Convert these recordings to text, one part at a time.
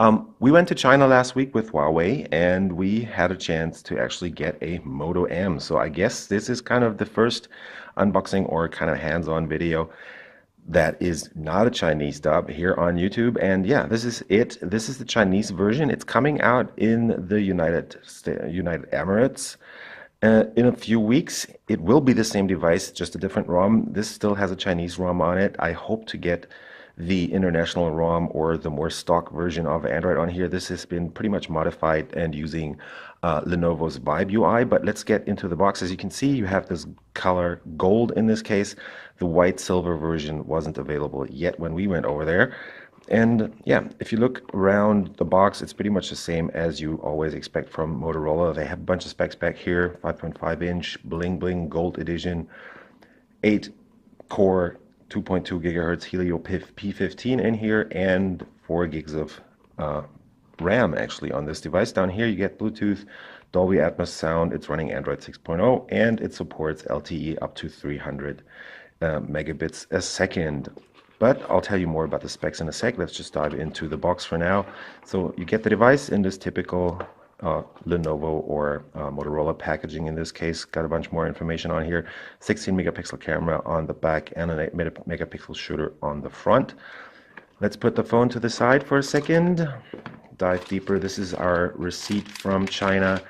We went to China last week with Huawei and we had a chance to actually get a Moto M. So I guess this is kind of the first unboxing or kind of hands-on video that is not a Chinese dub here on YouTube. And yeah, this is it. This is the Chinese version. It's coming out in the United Emirates. In a few weeks, it will be the same device, just a different ROM. This still has a Chinese ROM on it. I hope to get the international ROM or the more stock version of Android on here. This has been pretty much modified and using Lenovo's Vibe UI. But let's get into the box. As you can see, you have this color gold in this case. The white silver version wasn't available yet when we went over there. And yeah, if you look around the box, it's pretty much the same as you always expect from Motorola. They have a bunch of specs back here, 5.5-inch bling bling gold edition, 8 core 2.2 gigahertz Helio P15 in here, and 4 gigs of RAM actually on this device. Down here you get Bluetooth, Dolby Atmos sound. It's running Android 6.0 and it supports LTE up to 300 megabits a second. But I'll tell you more about the specs in a sec. Let's just dive into the box for now. So you get the device in this typical Lenovo or Motorola packaging in this case. Got a bunch more information on here. 16 megapixel camera on the back and an 8 megapixel shooter on the front. Let's put the phone to the side for a second. Dive deeper. This is our receipt from China.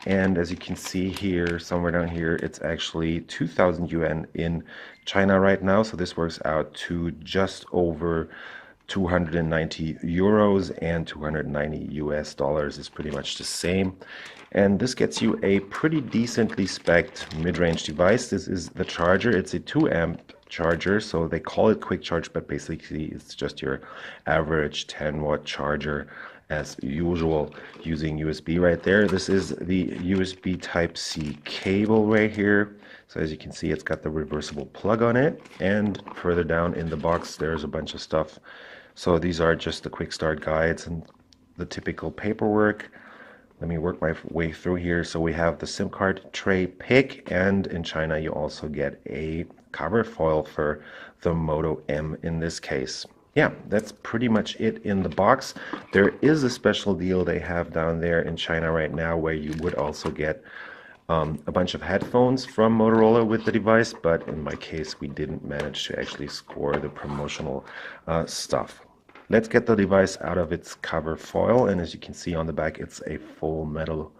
And as you can see here, somewhere down here, it's actually 2,000 yuan in China right now. So this works out to just over 290 euros and 290 US dollars is pretty much the same. And this gets you a pretty decently spec'd mid-range device. This is the charger. It's a 2 amp charger, so they call it quick charge, but basically it's just your average 10-watt charger as usual using USB right there. This is the USB Type-C cable right here. So as you can see, it's got the reversible plug on it, and further down in the box there's a bunch of stuff. So these are just the quick start guides and the typical paperwork. Let me work my way through here. So we have the SIM card tray pick, and in China you also get a cover foil for the Moto M in this case. Yeah, that's pretty much it in the box. There is a special deal they have down there in China right now where you would also get a bunch of headphones from Motorola with the device, but in my case we didn't manage to actually score the promotional stuff. Let's get the device out of its cover foil, and as you can see on the back, it's a full metal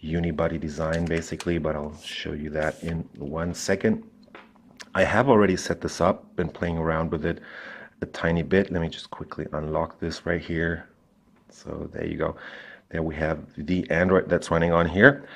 unibody design basically, but I'll show you that in 1 second. I have already set this up, been playing around with it a tiny bit. Let me just quickly unlock this right here. So there you go. There we have the Android that's running on here.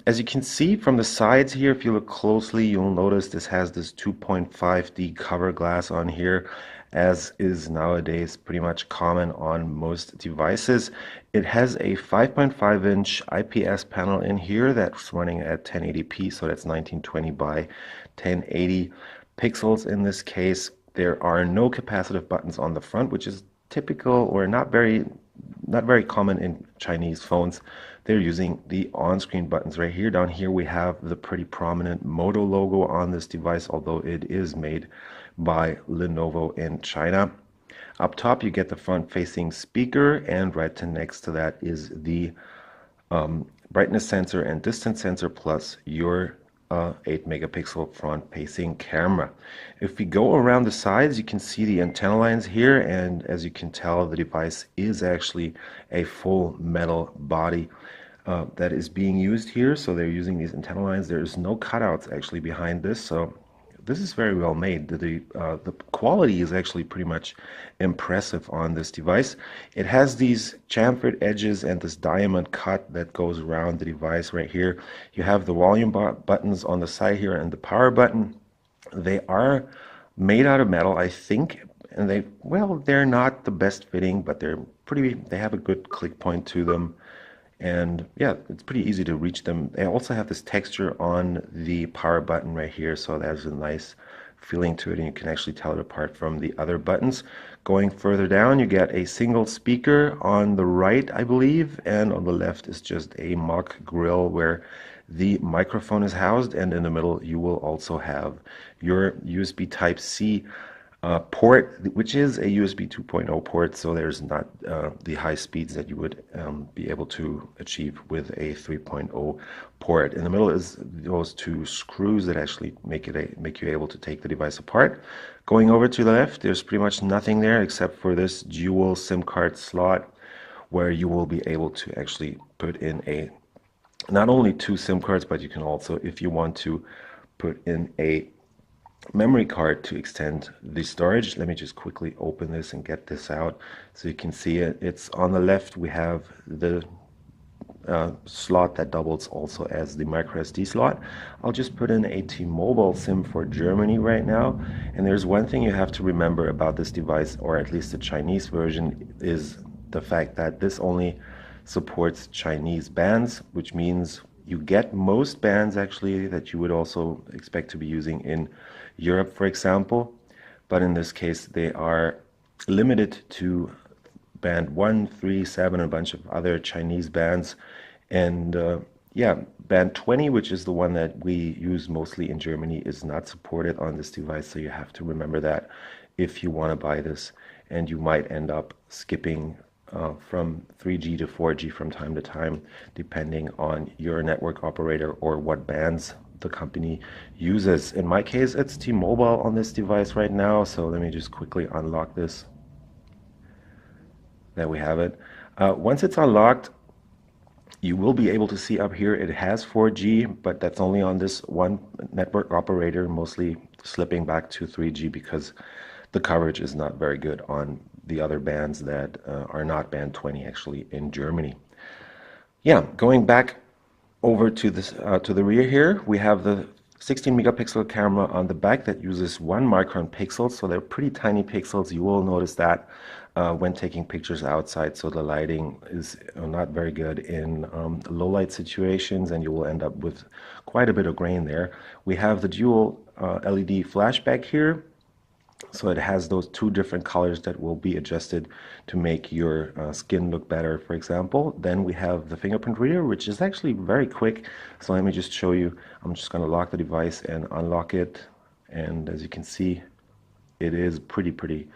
As you can see from the sides here, if you look closely, you'll notice this has this 2.5D cover glass on here, as is nowadays pretty much common on most devices. It has a 5.5-inch IPS panel in here that's running at 1080p, so that's 1920 by 1080 pixels in this case. There are no capacitive buttons on the front, which is typical or not very common in Chinese phones. They're using the on-screen buttons right here. Down here we have the pretty prominent Moto logo on this device, although it is made by Lenovo in China. Up top you get the front-facing speaker, and right next to that is the brightness sensor and distance sensor plus your 8 megapixel front-facing camera. If we go around the sides, you can see the antenna lines here, and as you can tell, the device is actually a full metal body that is being used here. So they're using these antenna lines. There's no cutouts actually behind this, so this is very well made. The quality is actually pretty much impressive on this device. It has these chamfered edges and this diamond cut that goes around the device right here. You have the volume buttons on the side here and the power button. They are made out of metal, I think, and they're not the best fitting, but they have a good click point to them. And yeah, it's pretty easy to reach them. They also have this texture on the power button right here, so there's a nice feeling to it, and you can actually tell it apart from the other buttons. Going further down, you get a single speaker on the right, I believe, and on the left is just a mock grill where the microphone is housed, and in the middle you will also have your USB Type-C port, which is a USB 2.0 port, so there's not the high speeds that you would be able to achieve with a 3.0 port. In the middle is those two screws that actually make you able to take the device apart. Going over to the left, there's pretty much nothing there except for this dual SIM card slot where you will be able to actually put in a not only two SIM cards, but you can also, if you want to, put in a memory card to extend the storage. Let me just quickly open this and get this out so you can see it. It's on the left. We have the slot that doubles also as the micro SD slot. I'll just put in a T-Mobile SIM for Germany right now. And there's one thing you have to remember about this device, or at least the Chinese version, is the fact that this only supports Chinese bands, which means you get most bands actually that you would also expect to be using in Europe, for example. But in this case, they are limited to band 1, 3, 7, a bunch of other Chinese bands. And yeah, band 20, which is the one that we use mostly in Germany, is not supported on this device. So you have to remember that if you want to buy this, and you might end up skipping from 3G to 4G from time to time, depending on your network operator or what bands the company uses. In my case, it's T-Mobile on this device right now. So let me just quickly unlock this. There we have it. Once it's unlocked, you will be able to see up here it has 4G, but that's only on this one network operator, mostly slipping back to 3G because the coverage is not very good on the other bands that are not band 20 actually in Germany. Yeah, going back over to this to the rear here, we have the 16 megapixel camera on the back that uses 1 micron pixels, so they're pretty tiny pixels. You will notice that when taking pictures outside, so the lighting is not very good in low light situations, and you will end up with quite a bit of grain there. We have the dual LED flashback here. So it has those two different colors that will be adjusted to make your skin look better, for example. Then we have the fingerprint reader, which is actually very quick. So let me just show you. I'm just going to lock the device and unlock it. And as you can see, it is pretty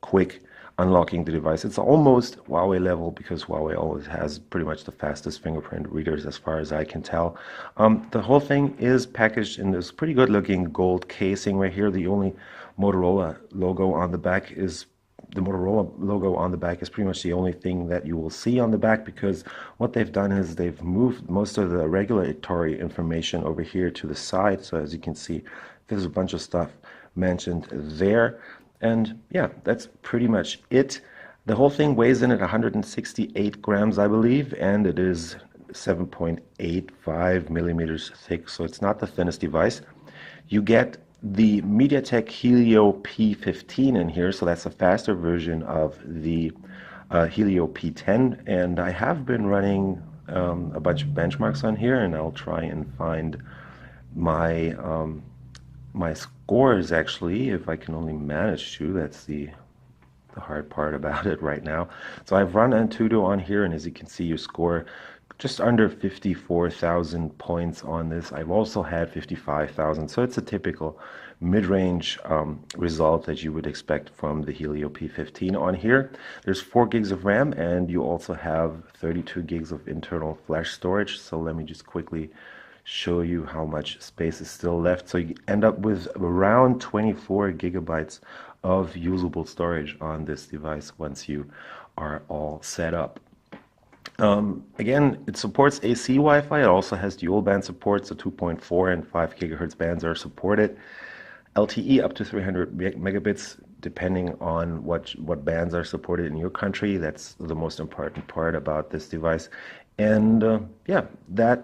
quick unlocking the device. It's almost Huawei level because Huawei always has pretty much the fastest fingerprint readers as far as I can tell. The whole thing is packaged in this pretty good looking gold casing right here. The only Motorola logo on the back is pretty much the only thing that you will see on the back, because what they've done is they've moved most of the regulatory information over here to the side. So as you can see, there's a bunch of stuff mentioned there. And yeah, that's pretty much it. The whole thing weighs in at 168 grams, I believe, and it is 7.85 millimeters thick, so it's not the thinnest device. You get the MediaTek Helio P15 in here, so that's a faster version of the Helio P10, and I have been running a bunch of benchmarks on here, and I'll try and find my my scores actually, if I can only manage to. That's the hard part about it right now. So I've run Antutu on here, and as you can see, you score just under 54,000 points on this. I've also had 55,000, so it's a typical mid-range result that you would expect from the Helio P15 on here. There's 4 gigs of RAM, and you also have 32 gigs of internal flash storage. So let me just quickly show you how much space is still left. So you end up with around 24 gigabytes of usable storage on this device once you are all set up. Again, it supports AC Wi-Fi. It also has dual band support, so 2.4 and 5 gigahertz bands are supported. LTE up to 300 megabits, depending on what bands are supported in your country. That's the most important part about this device. And yeah, the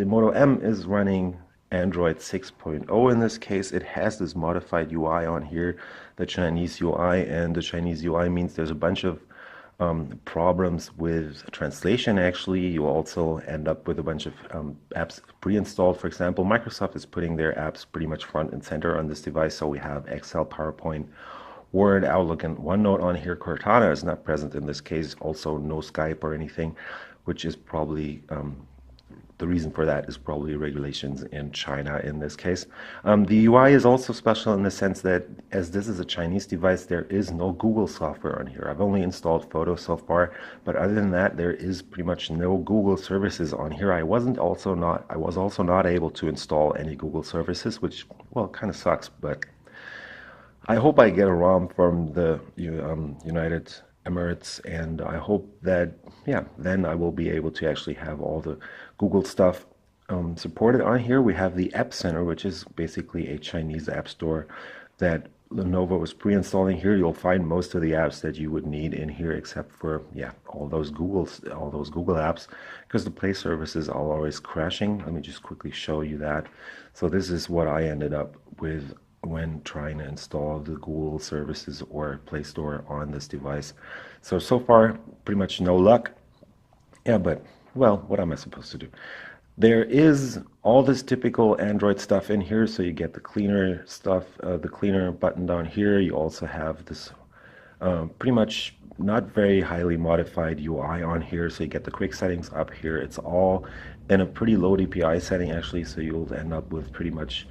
Moto M is running Android 6.0 in this case. It has this modified UI on here, the Chinese UI, and the Chinese UI means there's a bunch of problems with translation. Actually, you also end up with a bunch of apps pre-installed. For example, Microsoft is putting their apps pretty much front and center on this device, so we have Excel, PowerPoint, Word, Outlook, and OneNote on here. Cortana is not present in this case, also no Skype or anything, which is probably the reason for that is probably regulations in China in this case. The UI is also special in the sense that as this is a Chinese device, there is no Google software on here. I've only installed Photos so far, but other than that, there is pretty much no Google services on here. I was also not able to install any Google services, which, well, kind of sucks, but I hope I get a ROM from the United Emirates, and I hope that, yeah, then I will be able to actually have all the Google stuff supported on here. We have the App Center, which is basically a Chinese app store that Lenovo was pre-installing here. You'll find most of the apps that you would need in here, except for, yeah, all those Google apps, because the Play services are always crashing. Let me just quickly show you that. So this is what I ended up with when trying to install the Google services or Play Store on this device. So far, pretty much no luck. Yeah, but, well, what am I supposed to do? There is all this typical Android stuff in here, so you get the cleaner stuff, the cleaner button down here. You also have this pretty much not very highly modified UI on here, so you get the quick settings up here. It's all in a pretty low DPI setting actually, so you'll end up with pretty much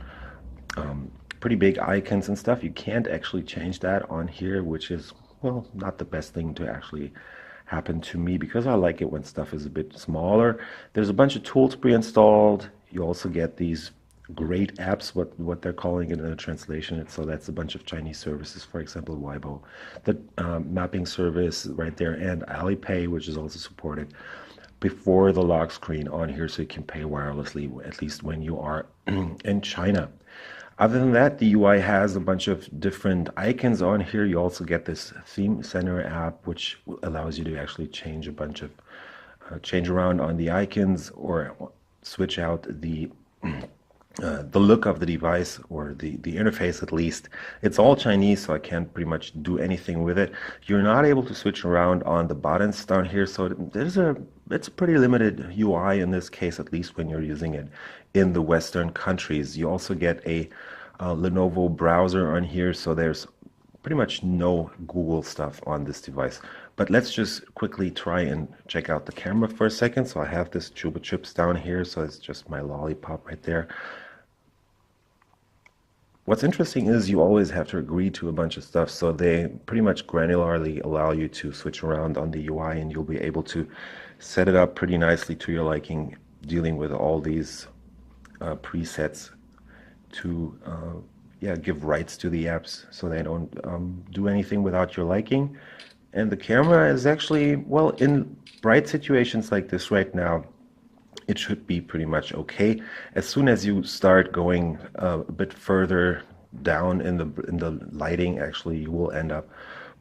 pretty big icons and stuff. You can't actually change that on here, which is, well, not the best thing to actually happen to me because I like it when stuff is a bit smaller. There's a bunch of tools pre-installed. You also get these great apps, what they're calling it in a translation. So that's a bunch of Chinese services, for example, Weibo, the mapping service right there, and Alipay, which is also supported before the lock screen on here, so you can pay wirelessly, at least when you are in China. Other than that, the UI has a bunch of different icons on here. You also get this theme center app, which allows you to actually change a bunch of, change around on the icons or switch out the look of the device or the interface at least. It's all Chinese, so I can't pretty much do anything with it. You're not able to switch around on the buttons down here, so it's a pretty limited UI in this case, at least when you're using it in the Western countries. You also get a Lenovo browser on here, so there's pretty much no Google stuff on this device. But let's just quickly try and check out the camera for a second. So I have this Chupa Chups down here, so it's just my lollipop right there. What's interesting is you always have to agree to a bunch of stuff, so they pretty much granularly allow you to switch around on the UI, and you'll be able to set it up pretty nicely to your liking, dealing with all these presets to yeah, give rights to the apps so they don't do anything without your liking. And the camera is actually, well, in bright situations like this right now, it should be pretty much okay. As soon as you start going a bit further down in the lighting, actually, you will end up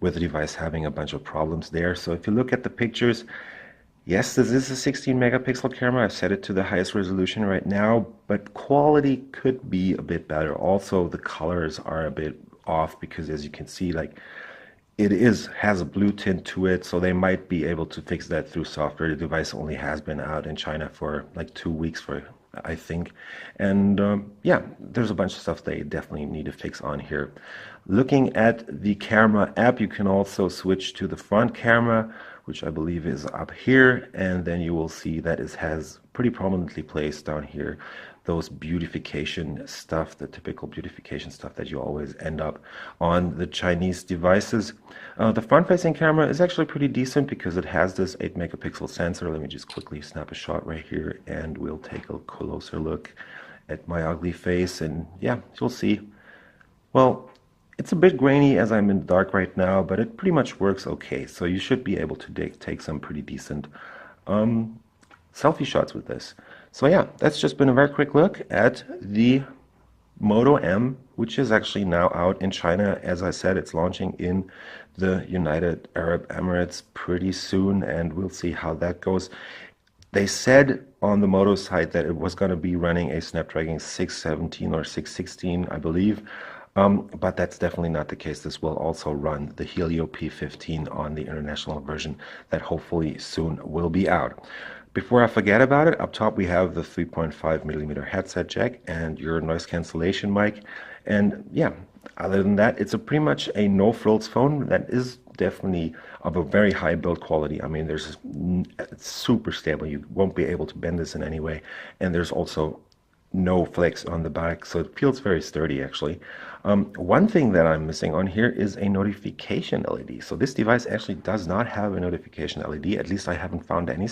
with the device having a bunch of problems there. So if you look at the pictures, yes, this is a 16 megapixel camera. I've set it to the highest resolution right now, but quality could be a bit better. Also, the colors are a bit off because, as you can see, like, it has a blue tint to it, so they might be able to fix that through software. The device only has been out in China for like 2 weeks, I think. And yeah, there's a bunch of stuff they definitely need to fix on here. Looking at the camera app, you can also switch to the front camera, which I believe is up here, and then you will see that it has pretty prominently placed down here those beautification stuff, the typical beautification stuff that you always end up on the Chinese devices. The front-facing camera is actually pretty decent because it has this 8 megapixel sensor. Let me just quickly snap a shot right here, and we'll take a closer look at my ugly face, and yeah, you'll see. Well, it's a bit grainy as I'm in the dark right now, but it pretty much works okay. So you should be able to take some pretty decent selfie shots with this. So yeah, that's just been a very quick look at the Moto M, which is actually now out in China. As I said, it's launching in the United Arab Emirates pretty soon, and we'll see how that goes. They said on the Moto site that it was going to be running a Snapdragon 617 or 616, I believe. But that's definitely not the case. This will also run the Helio P15 on the international version that hopefully soon will be out. Before I forget about it, up top we have the 3.5 millimeter headset jack and your noise cancellation mic. And yeah, Other than that, it's a pretty much a no-frills phone that is definitely of a very high build quality. I mean, it's super stable. You won't be able to bend this in any way. And there's also no flex on the back, so it feels very sturdy actually. One thing that I'm missing on here is a notification LED. So this device actually does not have a notification LED. At least I haven't found any